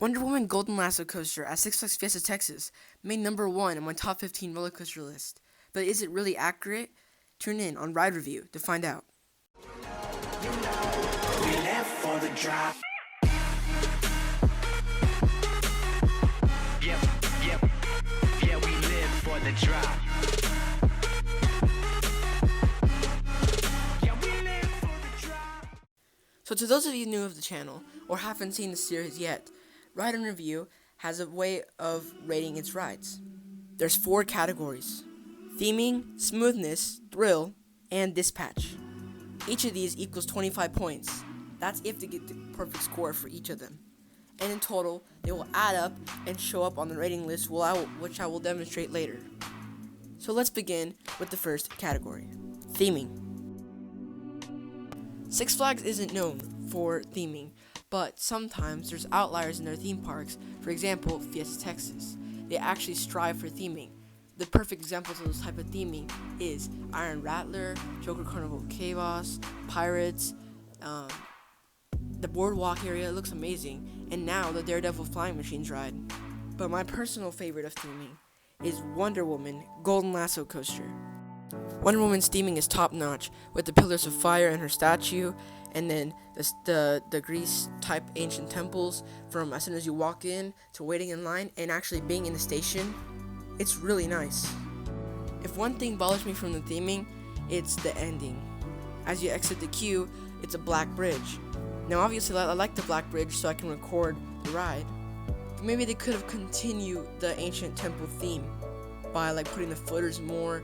Wonder Woman Golden Lasso coaster at Six Flags Fiesta Texas made number 1 on my top 15 roller coaster list. But is it really accurate? Tune in on Ride Review to find out. We live for the drop. Yeah, we live for the drop. Yeah, we live for the drop. So to those of you new of the channel or haven't seen the series yet, Ride and Review has a way of rating its rides. There's 4 categories: theming, smoothness, thrill, and dispatch. Each of these equals 25 points. That's if they get the perfect score for each of them. And in total, they will add up and show up on the rating list, which I will demonstrate later. So let's begin with the first category, theming. Six Flags isn't known for theming, but sometimes there's outliers in their theme parks. For example, Fiesta Texas. They actually strive for theming. The perfect examples of this type of theming is Iron Rattler, Joker Carnival Chaos, Pirates, the Boardwalk area. It looks amazing. And now the Daredevil Flying Machines ride. But my personal favorite of theming is Wonder Woman Golden Lasso coaster. Wonder Woman's theming is top notch, with the pillars of fire and her statue, and then the Greece type ancient temples from as soon as you walk in to waiting in line and actually being in the station. It's really nice. If one thing bothers me from the theming, it's the ending. As you exit the queue, it's a black bridge. Now obviously I like the black bridge so I can record the ride, but maybe they could have continued the ancient temple theme by like putting the footers more,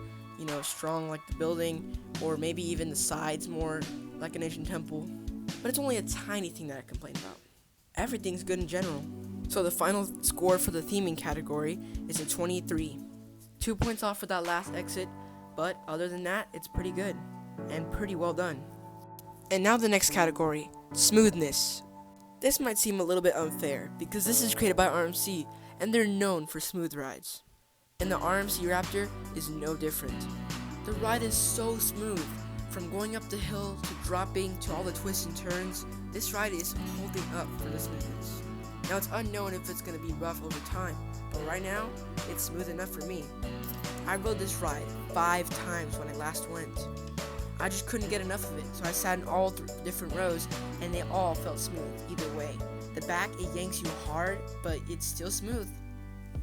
strong like the building, or maybe even the sides more like an ancient temple. But it's only a tiny thing that I complain about. Everything's good in general. So the final score for the theming category is a 23. 2 points off for that last exit, but other than that, it's pretty good and pretty well done. And now the next category, smoothness. This might seem a little bit unfair because this is created by RMC and they're known for smooth rides. And the RMC Raptor is no different. The ride is so smooth. From going up the hill to dropping to all the twists and turns, this ride is holding up for the smoothness. Now it's unknown if it's going to be rough over time, but right now, it's smooth enough for me. I rode this ride 5 times when I last went. I just couldn't get enough of it, so I sat in all different rows, and they all felt smooth either way. The back, it yanks you hard, but it's still smooth.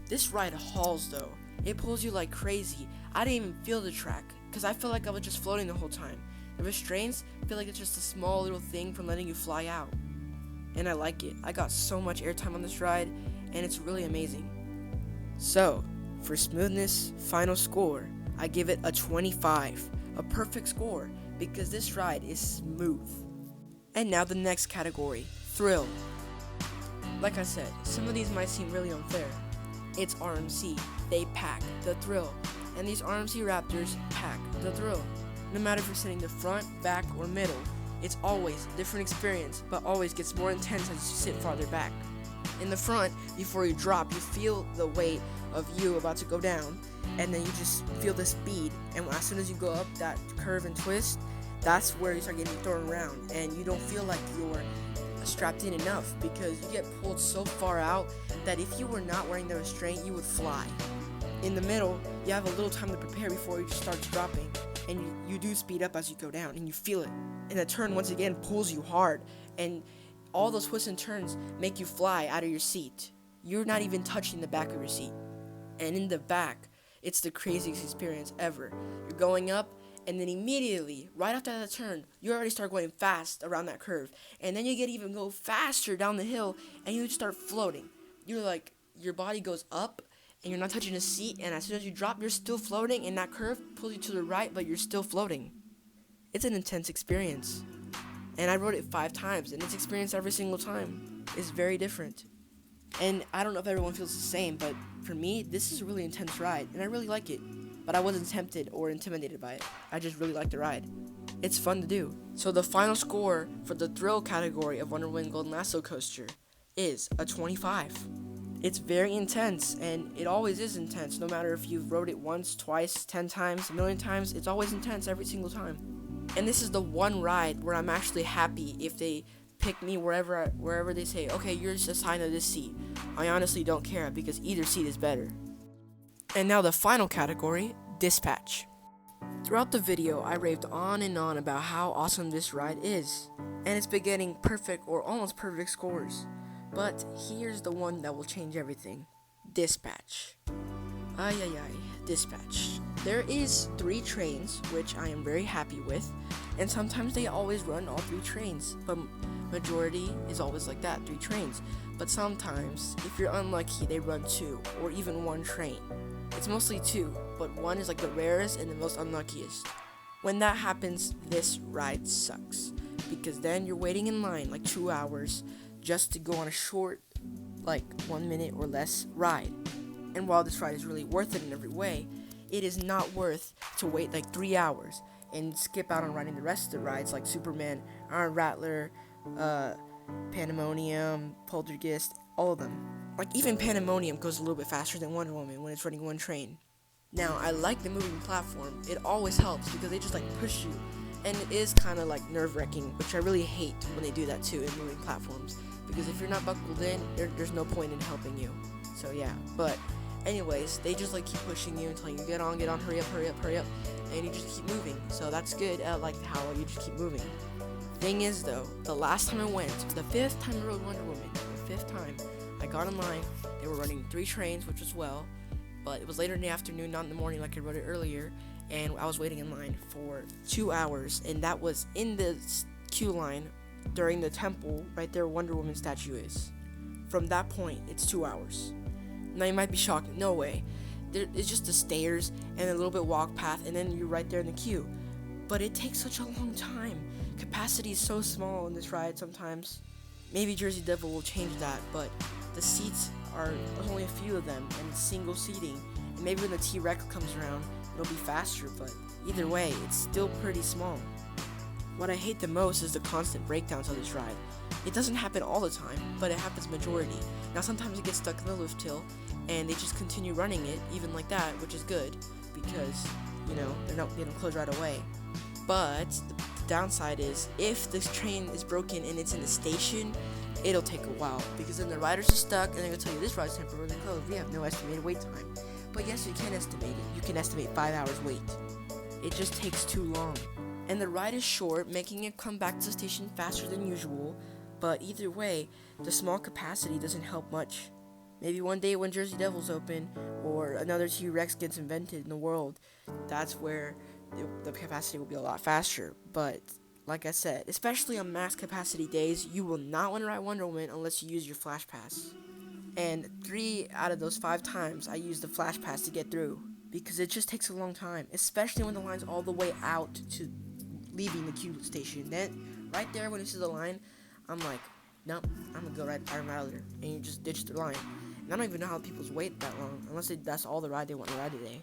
This ride hauls though. It pulls you like crazy. I didn't even feel the track, because I felt like I was just floating the whole time. The restraints feel like it's just a small little thing from letting you fly out. And I like it. I got so much airtime on this ride, and it's really amazing. So, for smoothness, final score, I give it a 25. A perfect score, because this ride is smooth. And now the next category, thrill. Like I said, some of these might seem really unfair. It's RMC. They pack the thrill. And these RMC Raptors pack the thrill. No matter if you're sitting the front, back, or middle, it's always a different experience, but always gets more intense as you sit farther back. In the front, before you drop, you feel the weight of you about to go down, and then you just feel the speed. And as soon as you go up that curve and twist, that's where you start getting thrown around, and you don't feel like you're strapped in enough because you get pulled so far out that if you were not wearing the restraint, you would fly. In the middle, you have a little time to prepare before you just start dropping, and you do speed up as you go down, and you feel it. And the turn, once again, pulls you hard, and all those twists and turns make you fly out of your seat. You're not even touching the back of your seat. And in the back, it's the craziest experience ever. You're going up, and then immediately, right after that turn, you already start going fast around that curve. And then you get even go faster down the hill, and you start floating. You're like, your body goes up, and you're not touching the seat, and as soon as you drop, you're still floating, and that curve pulls you to the right, but you're still floating. It's an intense experience. And I rode it 5 times, and it's experienced every single time. It's very different. And I don't know if everyone feels the same, but for me, this is a really intense ride, and I really like it. But I wasn't tempted or intimidated by it. I just really like the ride. It's fun to do. So the final score for the thrill category of Wonder Woman Golden Lasso coaster is a 25. It's very intense, and it always is intense, no matter if you've rode it once, twice, 10 times, a million times, it's always intense every single time. And this is the one ride where I'm actually happy if they pick me wherever they say, okay, you're just assigned to this seat. I honestly don't care because either seat is better. And now the final category, dispatch. Throughout the video, I raved on and on about how awesome this ride is, and it's been getting perfect or almost perfect scores. But here's the one that will change everything. Dispatch. Dispatch. There is 3 trains, which I am very happy with, and sometimes they always run all 3 trains, but majority is always like that, 3 trains. But sometimes, if you're unlucky, they run 2, or even 1 train. It's mostly 2, but 1 is like the rarest and the most unluckiest. When that happens, this ride sucks, because then you're waiting in line like 2 hours just to go on a short, like 1 minute or less ride. And while this ride is really worth it in every way, it is not worth to wait like 3 hours and skip out on riding the rest of the rides like Superman, Iron Rattler, Pandemonium, Poltergeist, all of them. Like even Pandemonium goes a little bit faster than Wonder Woman when it's running 1 train. Now, I like the moving platform. It always helps because they just like push you. And it is kind of like nerve-wracking, which I really hate when they do that too in moving platforms. Because if you're not buckled in, there's no point in helping you. So yeah, but anyways, they just like keep pushing you until you get on, hurry up, and you just keep moving. So that's good. I like how you just keep moving. Thing is though, the last time I went, the 5th time I rode Wonder Woman, the 5th time, I got in line. They were running 3 trains, which was well, but it was later in the afternoon, not in the morning like I rode it earlier, and I was waiting in line for 2 hours, and that was in the queue line during the temple right there where Wonder Woman statue is. From that point, it's 2 hours. Now you might be shocked, no way. It's just the stairs and a little bit walk path, and then you're right there in the queue. But it takes such a long time. Capacity is so small in this ride sometimes. Maybe Jersey Devil will change that, but the seats there's only a few of them, and it's single seating. And maybe when the T-Rex comes around, it'll be faster, but either way, it's still pretty small. What I hate the most is the constant breakdowns of this ride. It doesn't happen all the time, but it happens majority. Now sometimes it gets stuck in the lift hill, and they just continue running it, even like that, which is good, because, they're not getting closed right away. But the downside is, if this train is broken and it's in the station, it'll take a while, because then the riders are stuck, and they're going to tell you, this ride's temporarily closed, we have no estimated wait time. But yes, you can estimate it. You can estimate 5 hours wait. It just takes too long. And the ride is short, making it come back to the station faster than usual, but either way, the small capacity doesn't help much. Maybe one day when Jersey Devil's open, or another T-Rex gets invented in the world, that's where the capacity will be a lot faster. But like I said, especially on max capacity days, you will not want to ride Wonder Woman unless you use your Flash Pass. And 3 out of those 5 times I used the Flash Pass to get through, because it just takes a long time, especially when the line's all the way out to leaving the queue station. Then right there when you see the line, I'm like, nope, I'm gonna go ride Iron Rattler, and you just ditch the line. And I don't even know how people's wait that long, unless that's all the ride they want to ride today.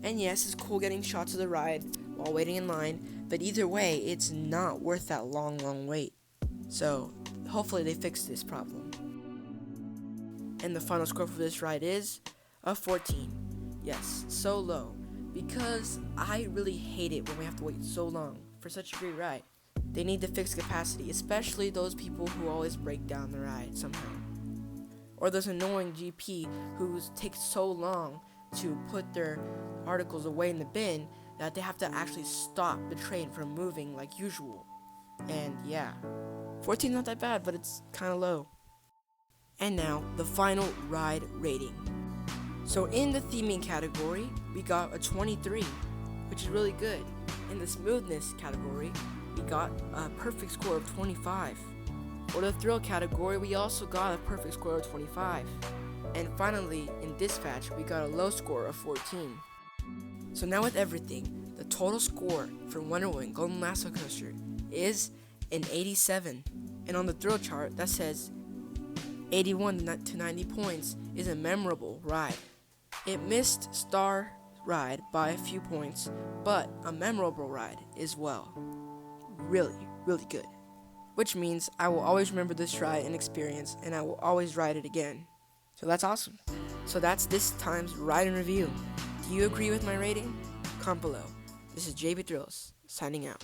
And yes, it's cool getting shots of the ride while waiting in line, but either way, it's not worth that long wait. So, hopefully they fix this problem. And the final score for this ride is a 14. Yes, so low, because I really hate it when we have to wait so long for such a great ride. They need to fix capacity, especially those people who always break down the ride somehow. Or those annoying GP who takes so long to put their articles away in the bin that they have to actually stop the train from moving like usual. And yeah, 14 not that bad, but it's kind of low. And now, the final ride rating. So in the theming category, we got a 23, which is really good. In the smoothness category, we got a perfect score of 25. For the thrill category, we also got a perfect score of 25. And finally, in dispatch, we got a low score of 14. So now with everything, the total score for Wonder Woman Golden Lasso Coaster is an 87. And on the thrill chart, that says 81 to 90 points is a memorable ride. It missed Star Ride by a few points, but a memorable ride as well. Really, really good. Which means I will always remember this ride and experience, and I will always ride it again. So that's awesome. So that's this time's ride and review. Do you agree with my rating? Comment below. This is JB Thrills, signing out.